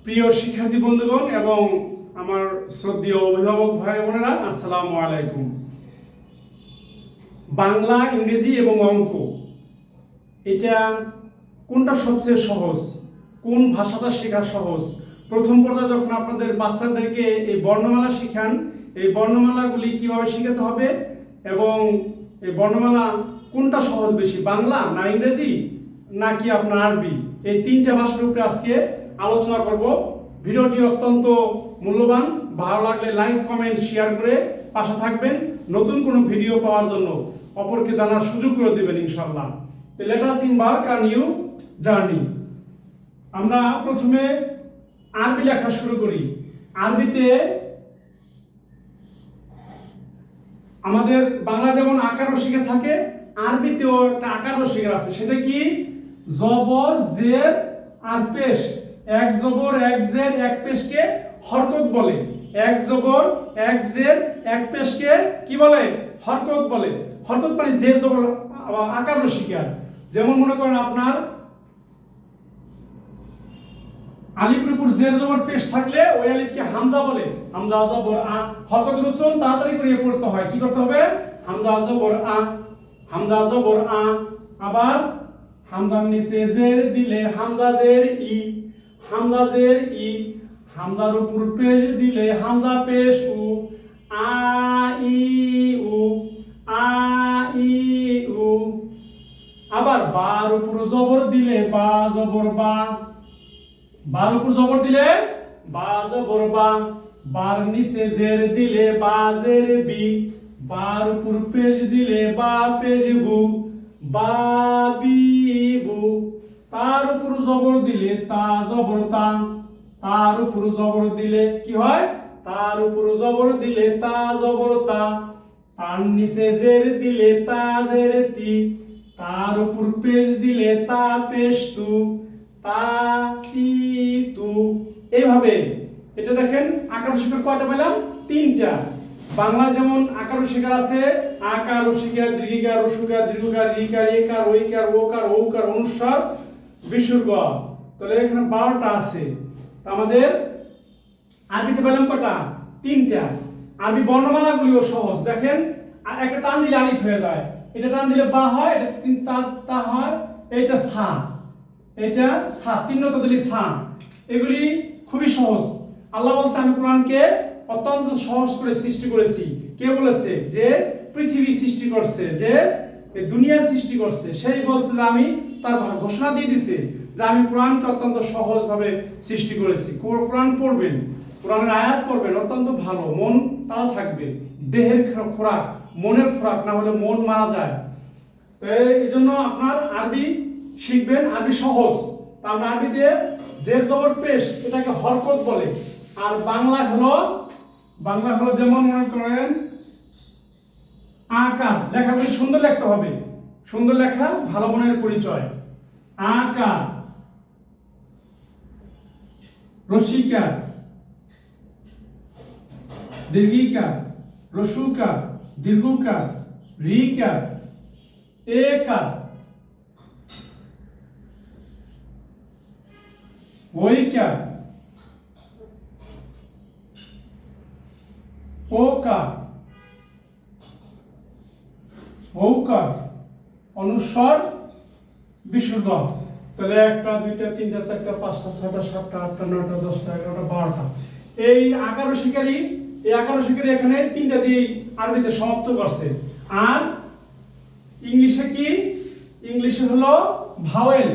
প্রিয় শিক্ষার্থী বন্ধুগণ এবং আমার শ্রদ্ধেয় অভিভাবক ভাই বোনেরা, আসসালামু আলাইকুম। বাংলা, ইংরেজি এবং অঙ্ক, এটা কোনটা সবচেয়ে সহজ? কোন ভাষাটা শেখা সহজ? প্রথম পর্যায়ে যখন আপনাদের বাচ্চাদেরকে এই বর্ণমালা শেখান, এই বর্ণমালাগুলি কিভাবে শেখাতে হবে এবং এই বর্ণমালা কোনটা সহজ বেশি, বাংলা না ইংরেজি নাকি আপনার আরবি, এই তিনটা ভাষার উপরে আজকে আলোচনা করব। ভিডিওটি অত্যন্ত মূল্যবান। ভালো লাগলে লাইক, কমেন্ট, শেয়ার করে পাশে থাকবেন। নতুন কোনো ভিডিও পাওয়ার জন্য অপরকে জানার সুযোগ করে দেবেন ইনশাআল্লাহ। Let us এমবার্ক on new journey. আমরা প্রথমে আরবি লেখা শুরু করি। আরবিতে আমাদের বাংলা যেমন আকার ও শিখে থাকে, আরবিতেও একটা আকার ও শিখে আছে। সেটা কি? জবর, জের আর পেশ। এক জবর, এক জের, এক পেশকে হরকত বলে। এক জবর, এক জের, এক পেশকে কি বলে? হরকত বলে। হরকত মানে জের জবর আকার ও শিকার। যেমন মনে করেন আপনার আলিফের উপর জের জবর পেশ থাকলে ওই আলিফকে হামজা বলে। হামজা জবর আ, হরকত উচ্চারণ তাড়াতাড়ি করে পড়তে হয়। কি করতে হবে? হামজা জবর আ, হামজা জবর আ। আবার হামজার নিচে জের দিলে হামজা জের ই, হামজা জের ই। হামজার উপর পেশ দিলে হামজা পেশ উ, আ ই উ, আ ই উ। আবার বার উপর জবর দিলে বা জবর বা, বার উপর জবর দিলে বা জবর বা। বার নিচে জের দিলে বা জের বি, বার উপর পেশ দিলে বা পেশ বু, বা বি বু। তার উপর জবর দিলে তা জবর তা, তার উপর জবর দিলে কি হয়? তার উপর জবর দিলে তা জবর তা। তার নিচে জের দিলে তা জের তি, তার উপর পেশ দিলে তা পেশ তু, তা তি তু। এইভাবে এটা দেখেন আকার শিকার কয়টা পেলাম? তিনটা। বাংলা যেমন আকার শিকার আছে, আকার শিকার, দীর্ঘিকার, রস্যকার, দীর্ঘকার, রিকার, একার, ওইকার, ওকার, ঔকার, অনুস্বার, বিসর্গ। তাহলে এখানে 12টা আছে। আমাদের আরবিতে পেলাম কটা? তিনটা। আরবি বর্ণমালাগুলিও সহজ। দেখেন একটা টান দিলে আলিফ হয়ে যায়, এটা টান দিলে বা হয়, এটা তা হয়, এটা সা, এটা সা, তিনটা দিলে সা। এগুলি খুবই সহজ। আল্লাহ বলছে আমি কোরআনকে অত্যন্ত সহজ করে সৃষ্টি করেছি। কে বলেছে? যে পৃথিবী সৃষ্টি করছে, যে এই দুনিয়া সৃষ্টি করছে, সেই বলছে যে আমি তার ঘোষণা দিয়ে দিছে যে আমি কোরআনকে অত্যন্ত সহজভাবে সৃষ্টি করেছি। কোরআন পড়বেন, কোরআনের আয়াত পড়বেন, অত্যন্ত ভালো, মন তাজা থাকবে। দেহের খোরাক, মনের খোরাক না হলে মন মারা যায়। এই জন্য আপনার আরবি শিখবেন, আরবি সহজ। তা আমরা আরবিতে জের জবর পেশ এটাকে হরকত বলে। আর বাংলা হলো যেমন মনে করেন আকার। লেখাগুলি সুন্দর লিখতে হবে। সুন্দর লেখা ভালো মনের পরিচয়। আকার, রসিকার, দীর্ঘিকার, রস্যকার, দীর্ঘকার, রিকার, একার, ওইকার, ওকার, ঔকার, অনুস্বার, বিসর্গ। তাহলে 1 2 3 4 5 6 7 8 9 10 11 12টা। এই আকার শিকারী, এই আকার শিকারী এখানে তিনটা দিয়ে আরবিতে সমাপ্ত করছে। আর ইংলিশে কি? ইংলিশে হলো ভাওয়েল।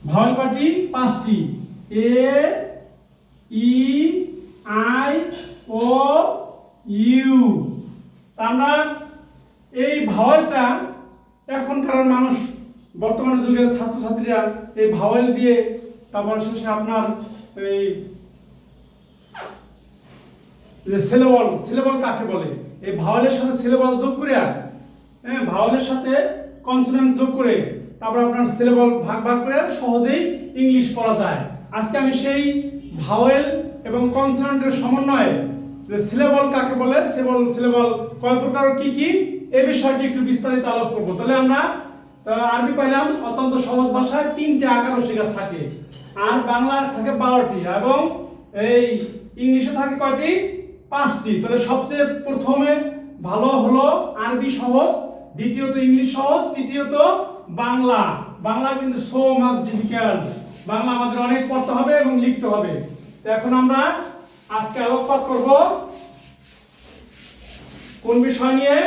ভাওয়েল পার্টি 5টি, এ, ই, আই, ও, ইউ। আমরা এই ভাওয়েলটা এখনকার মানুষ, বর্তমান যুগের ছাত্রছাত্রীরা এই ভাওয়েল দিয়ে তারপর শেষে আপনার এই সিলেবল কাকে বলে? এই ভাওয়েলের সাথে সিলেবল যোগ করে, ভাওয়েলের সাথে কনসোনেন্ট যোগ করে তারপর আপনার সিলেবল ভাগ করে সহজেই ইংলিশ পড়া যায়। আজকে আমি সেই ভাওয়েল এবং কনসোনেন্টের সমন্বয়ে যে সিলেবল কাকে বলে, সিলেবল কয় প্রকার, কি কি, এই বিষয়টি একটু বিস্তারিত আলোচনা করব। তাহলে আমরা তো আরবি পাইলাম অত্যন্ত সহজ ভাষায় 3টে আকার ও শিকার থাকে, আর বাংলার থাকে 12টি, এবং এই ইংলিশে থাকে কয়টি? 5টি। তাহলে সবচেয়ে প্রথমে ভালো হলো আরবি সহজ, দ্বিতীয়ত ইংলিশ সহজ, তৃতীয়ত বাংলা। বাংলা কিন্তু সো মাচ ডিফিকাল্ট, বাংলা আমাদের অনেক পড়তে হবে এবং লিখতে হবে। তো এখন আমরা আজকে আলোকপাত করব কোন বিষয় নিয়ে?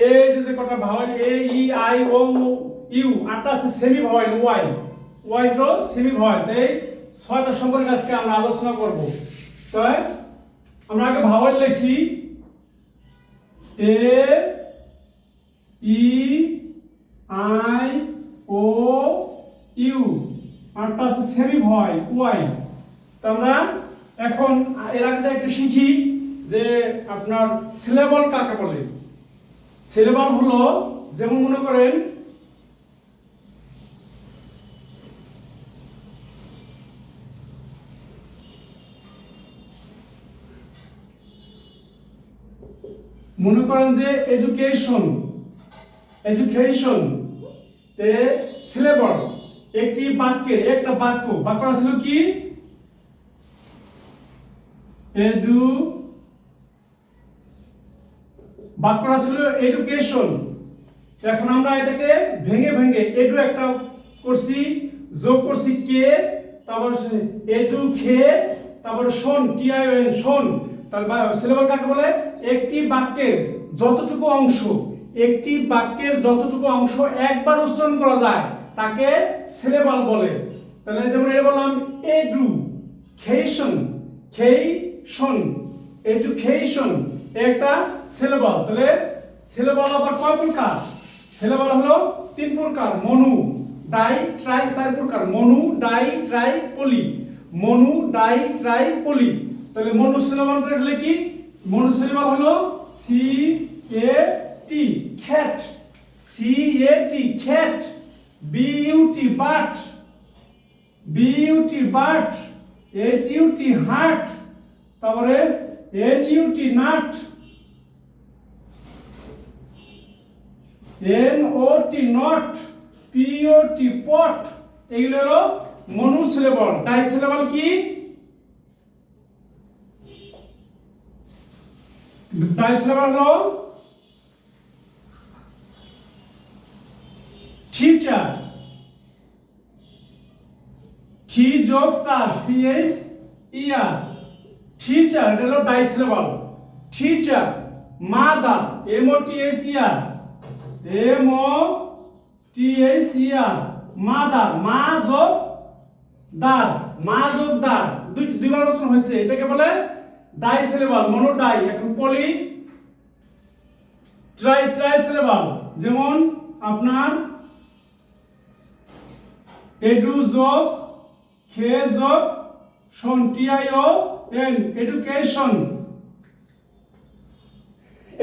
এই যে কটা vowel A E I O U, আটটা আছে সেমি ভাওয়েল ওয়াই, ওয়াই হলো সেমি ভাওয়েল। এই 6টা সম্পর্কে আজকে আমরা আলোচনা করব। তো আমরা আগে ভাওয়েল লিখি, এ ই আই ও ইউ, আটটা আছে সেমি ভাওয়েল ওয়াই। তো আমরা এখন এর আগে একটু শিখি যে আপনার সিলেবল কাকে বলে। সিলেবল হলো, যেমন মনে করেন যে এডুকেশন, এডুকেশন তে সিলেবল একটি বাক্যের, একটা বাক্য ছিল কি? এডু, বাক্যটা ছিল এডুকেশন। এখন আমরা এটাকে ভেঙে ভেঙে এডু একটা করছি, যোগ করছি কে, তারপর এডু খে, তারপর শোন টি আই ও এন, শোন। তারপর সিলেবল কাকে বলে? একটি বাক্যের যতটুকু অংশ, একটি বাক্যের যতটুকু অংশ একবার উচ্চারণ করা যায় তাকে সিলেবল বলে। তাহলে যেমন এটা বললাম এডু খেশন, খেশন, এডুকেশন, একটা সিলেবল। তাহলে সিলেবল আবার কয় প্রকার? সিলেবল হলো 3 প্রকার, মনু, ডাই, ট্রাই, 4 প্রকার, mono, di, tri, poly. Mono, di, tri, poly. তাহলে মনু সিলেবলটা হলো কি? মনু সিলেবল হলো C A T, cat, C A T, cat, B U T, but, B U T, but, S U T, hut, তারপরে N U T, nut, N O T, not, P O T, pot. এগুলো হলো mono syllable. Di syllable কি? Di syllable হলো teacher, tea যোগ চার, C H E আর, teacher, এটা হলো di syllable. Teacher, mother, M O T H E R, M O T H E R, mother, মা যোগ দার, মা যোগ দার, দুইবার উচ্চারণ হয়েছে, এটাকে বলে ডাই সিলেবল, মনো ডাই। এখন পলি, ট্রাই সিলেবল, যেমন আপনার এডু যোগ খে যোগ শোন, T I O N, education.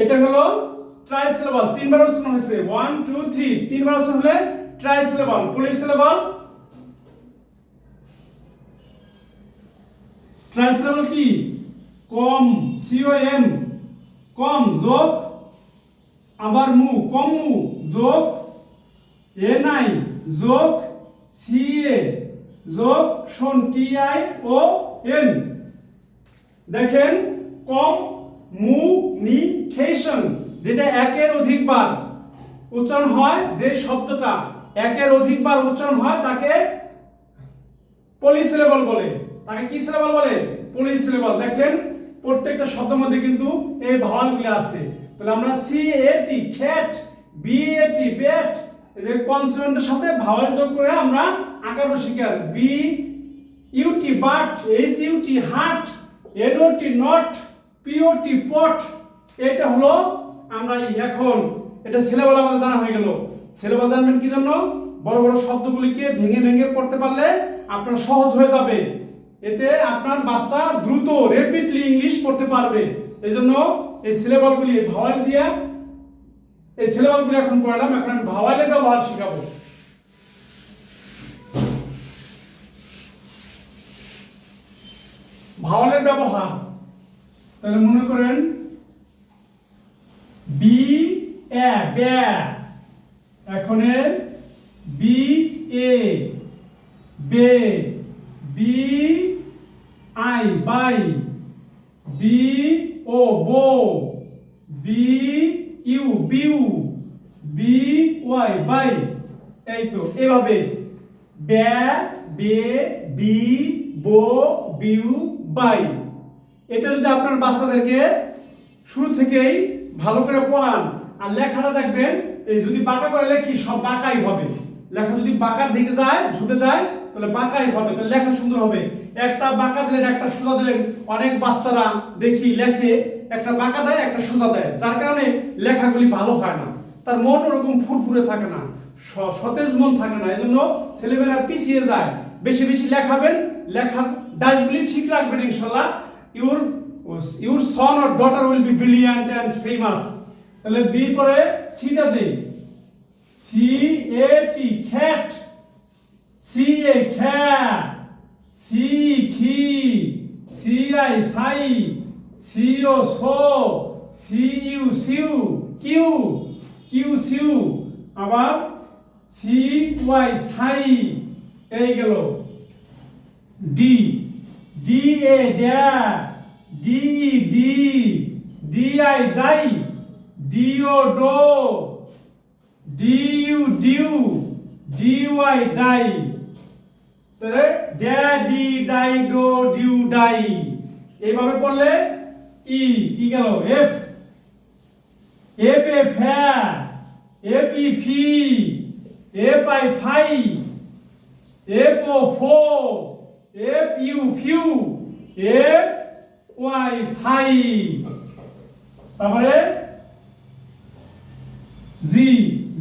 এটা হলো ট্রাই সিলেবল, 3বার উচ্চারণ হয়েছে, 1 2 3, 3বার উচ্চারণ হলে ট্রাই সিলেবল। পলি সিলেবল, ট্রাই সিলেবল কি? কম, সি ও এম, কম যোগ আবার মু, কম মু যোগ এন আই যোগ সি এ যোগ শোন, টি আই ও এন। দেখেন কম মু নি খেশন, যেটা একের অধিকবার উচ্চারণ হয়, যে শব্দটা একের অধিকবার উচ্চারণ হয় তাকে পলিসিলেবল বলে। তাকে কি সিলেবল বলে? পলিসিলেবল। দেখেন প্রত্যেকটা শব্দের মধ্যে কিন্তু এই ভাওয়ালগুলো আছে। তাহলে আমরা C A T cat, B A T bat, এই যে কনসোনেন্টের সাথে ভাওয়াল যোগ করে আমরা আকার ও শিকার, B U T but, H U T hut, N O T not, P O T pot. এটা হলো আমরা এখন এটা সিলেবল আমাদের জানা হয়ে গেল। সিলেবল জানবেন কি জন্য? বড় বড় শব্দগুলিকে ভেঙে ভেঙে পড়তে পারলে আপনার সহজ হয়ে যাবে, এতে আপনার বাচ্চা দ্রুত র্যাপিডলি ইংলিশ পড়তে পারবে। এজন্য এই সিলেবলগুলি ভাওয়াল দিয়ে, এই সিলেবলগুলি এখন পড়লাম, এখন আমি ভাওয়ালের ব্যবহার শেখাবো। ভাওয়ালের ব্যবহার, তাহলে মনে করেন বি এ, ব্যা, এখন এ বে B I bye B O bo B U bew B Y bye এই তো এভাবে বে বে বি বো বিউ বাই এটা যদি আপনার বাচ্চাদেরকে শুরু থেকেই ভালো করে পড়ান আর লেখাটা দেখবেন এই যদি বাঁকা করে লেখি সব বাঁকাই হবে লেখা যদি বাঁকার দিকে যায় ঝুঁকে যায় তাহলে বাঁকাই হবে তাহলে লেখা সুন্দর হবে একটা বাঁকা দিলেন একটা সোজা দিলেন অনেক বাচ্চারা দেখি লেখে একটা বাঁকা দেয় একটা সোজা দেয় যার কারণে লেখাগুলি ভালো হয় না তার মন ওরকম ফুরফুরে থাকে না সতেজ মন থাকে না এজন্য ছেলেমেয়েরা পিছিয়ে যায় বেশি বেশি লেখাবেন লেখার ডাইসগুলি ঠিক রাখবেন ইনশাআল্লাহ your son or daughter will be brilliant and famous তাহলে বি পরে সিটা দেই C A T cat C A cat C খি সি আই সাই সি ও সো সি ইউ সিউ কিউ কিউ সিউ আবার সি ওয়াই সাই এই গেল ডি ডি এ ড্যা ডি ডি ডি আই ডাই ডি ও ডো ডি ইউ ডিউ ডি ওয়াই ডাই তাহলে ড্যা ডি ডাই ডো ডিউ ডাই এইভাবে পড়লে ই গেল এফ এফ এ ফ্যা F E fee F I ফাই এফ ও ফো এফ ইউ ফিউ এফ ওয়াই ফাই তারপরে জি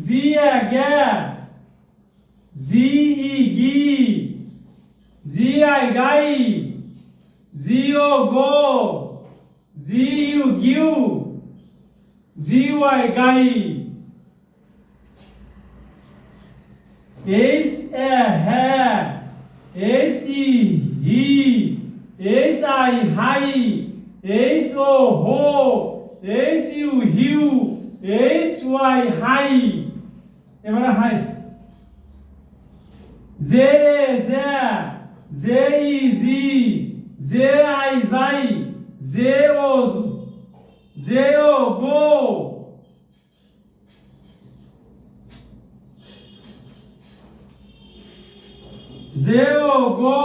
জি এ গ্যা জি ই গি জি আই গাই জি ও গো জি ইউ গিউ জি ওয়াই গাই এইচ এ হ্যা এইচ ই হি এইচ আই হাই এইচ ও হো এইচ ইউ হিউ এইচ ওয়াই হাই এবারে হাই জে এ জে জে ই জি জে আই যাই জে ও গো জে ও গো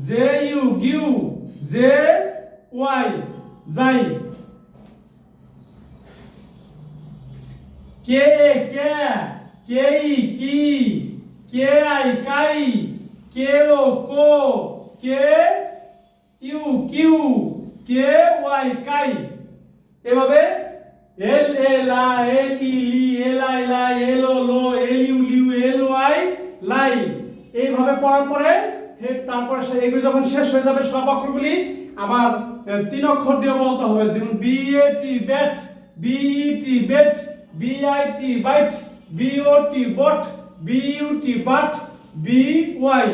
জে ইউ গিউ জে ওয়াই যাই কে এ কে ই কি কে আই কাই কে ও কো কে ইউ কিউ কে ওয়াই কাই এভাবে এল এ লা এল ই লি এল আই লা এল ও লো এল ইউ লিউ এল ওয়াই লাই এইভাবে পড়ার পরে তারপরে এগুলো যখন শেষ হয়ে যাবে সব অক্ষরগুলি আবার তিন অক্ষর দিয়ে বলতে হবে যেমন B A T bat B E T bet B I T bite B O T bot B U T but B Y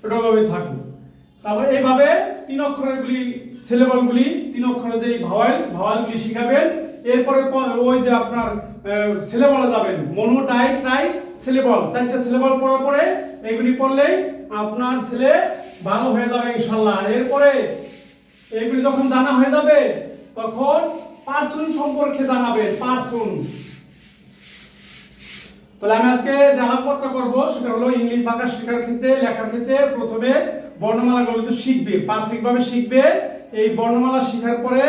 এভাবে থাকুক তারপরে এইভাবে তিন অক্ষরের গুলি সিলেবলগুলি তিন অক্ষরের যে ভাওয়ালগুলি শিখাবেন এরপরে ওই যে আপনার সিলেবলে যাবেন মনো টাই ট্রাই সিলেবল চারটা সিলেবল পড়ার পরে এগুলি পড়লেই আপনার ছেলে ভালো হয়ে যাবে ইনশাআল্লাহ এরপরে এগুলি যখন জানা হয়ে যাবে তখন পার্সন সম্পর্কে জানাবেন পার্সন তাহলে আমি আজকে যে আলোচনা করব সেটা হলো ইংলিশ ভাষা শেখার ক্ষেত্রে লেখার ক্ষেত্রে প্রথমে বর্ণমালাগুলো তো শিখবে পারফেক্ট ভাবে শিখবে এই বর্ণমালা শেখার পরে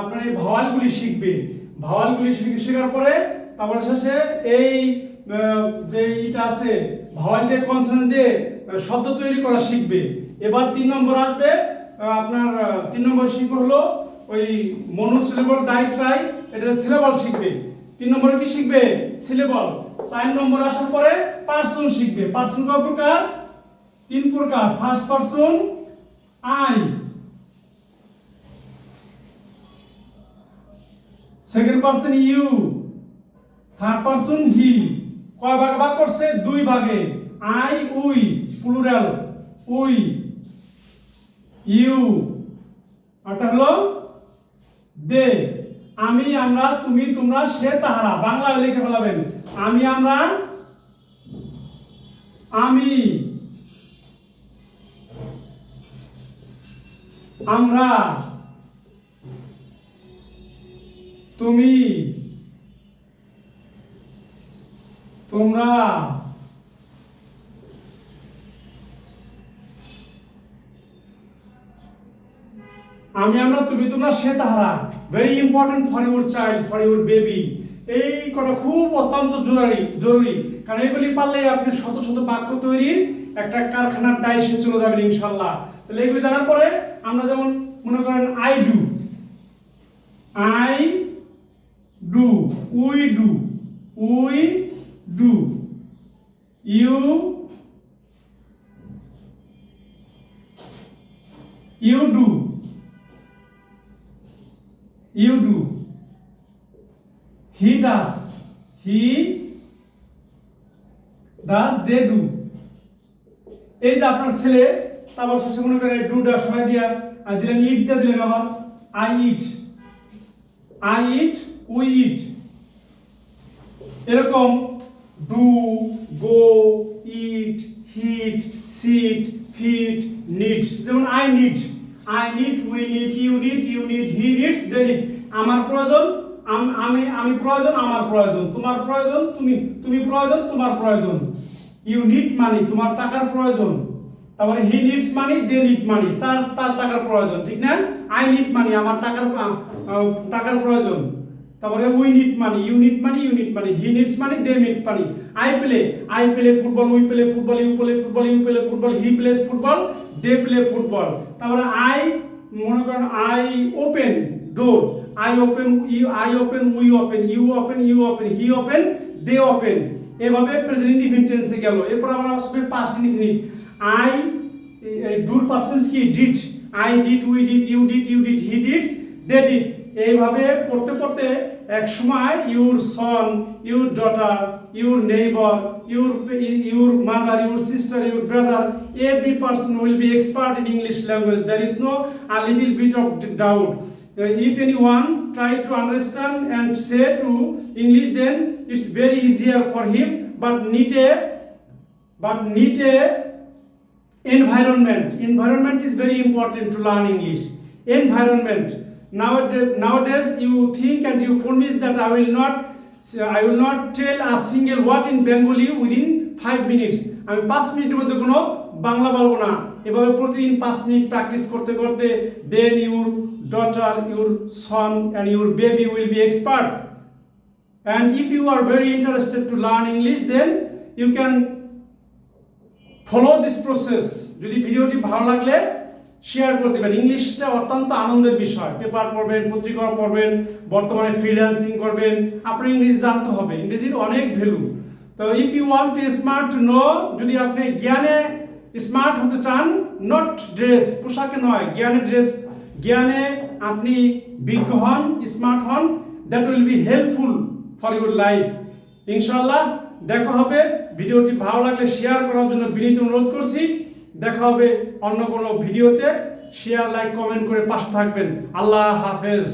আপনার এই ভাওয়ালগুলি শিখবে ভাওয়ালগুলি শেখার পরে তারপরে শেষে এই যে এটা আছে ভাওয়াল দিয়ে কনসোনেন্ট দিয়ে শব্দ তৈরি করা শিখবে এবার 3 নম্বর আসবে আপনার 3 নম্বর শিখবে হলো ওই মনোসিলেবল ডাই ট্রাই এটা সিলেবল শিখবে 3 নম্বরে কি শিখবে সিলেবল 4 নম্বর আসার পরে পার্সন শিখবে পার্সন কয় প্রকার 3 প্রকার first person I second person you third person he কয় ভাগে ভাগ করছে 2 ভাগে I we plural we you এটা হলো দে আমি আমরা তুমি তোমরা সে তাহারা বাংলায় লিখে ফেলাবেন আমি আমরা আমি, আমরা, তুমি, তোমরা, আমি, আমরা, তুমি, তোমরা, সে, তাহারা। Very important for your child, for your baby. এই কথা খুব অত্যন্ত জরুরি, কারণ এগুলি পারলে আপনি শত শত বাক্য তৈরির একটা কারখানার দায়িত্বে চলে যাবেন ইনশাল্লাহ। তাহলে এগুলি জানার পরে আমরা যেমন মনে করেন I do, we do, you do, he does, they do। এই যে আপনার ছেলে, তারপর শেষে মনে করে ডু ডা সবাই দিয়া আর দিলেন ইট দিয়ে দিলেন আবার আই ইট, উই ইট। এরকম do, go, eat, hit, sit, fit, need. যেমন I need, we need, you need, he needs, they need. আমার প্রয়োজন, আমি প্রয়োজন, আমার প্রয়োজন। তোমার প্রয়োজন, তুমি প্রয়োজন, তোমার প্রয়োজন। ইউ নিড মানি, তোমার টাকার প্রয়োজন। তারপরে হি নিডস মানি, দে নিড মানি, তার টাকার প্রয়োজন, ঠিক না? আই নিড মানি, আমার টাকার প্রয়োজন। তারপরে we need money, you need money, he needs money, they need money. I play football, we play football, you play football, he plays football, they play football. তারপরে আই মনে করেন I open door, I open, we open, you open, he open, they open। এভাবে present indefinite টেন্সে গেল। এরপর আমরা আসবে past indefinite. I ডুর পাস্ট টেন্স কি did, I did, we did, you did, he did, they did। এইভাবে পড়তে পড়তে এক সময় your son, your daughter, your neighbor, your mother, your sister, your brother, every person will be expert in English language. There is no a little bit of doubt। If anyone try to understand and say to English, then it's very easier for him, but need a environment. Environment is very important to learn English. Environment. Nowadays you think and you promise that I will not tell a single word in Bengali within 5 minutes। আমি 5 মিনিটের মধ্যে কোনো বাংলা বলবো না। এভাবে প্রতিদিন 5 minute practice করতে করতে then your daughter, your son and your baby will be expert। And if you are very interested to learn English, then you can follow this process। যদি ভিডিওটি ভালো লাগলে শেয়ার করে দিবেন। ইংলিশটা অত্যন্ত আনন্দের বিষয়। পেপার পড়বেন, পত্রিকা পড়বেন, বর্তমানে ফ্রিল্যান্সিং করবেন, আপনার ইংরেজি জানতে হবে। ইংরেজির অনেক ভ্যালু। তো if you want to smart to know, যদি আপনি জ্ঞানে স্মার্ট হতে চান, নট ড্রেস, পোশাকে নয়, জ্ঞানে আপনি বিজ্ঞ হন, স্মার্ট হন, that will be helpful for your life ইনশাআল্লাহ। দেখা হবে। ভিডিওটি ভালো লাগলে শেয়ার করার জন্য বিনীত অনুরোধ করছি। দেখা হবে অন্য কোনো ভিডিওতে। শেয়ার, লাইক, কমেন্ট করে পাশে থাকবেন। আল্লাহ হাফেজ।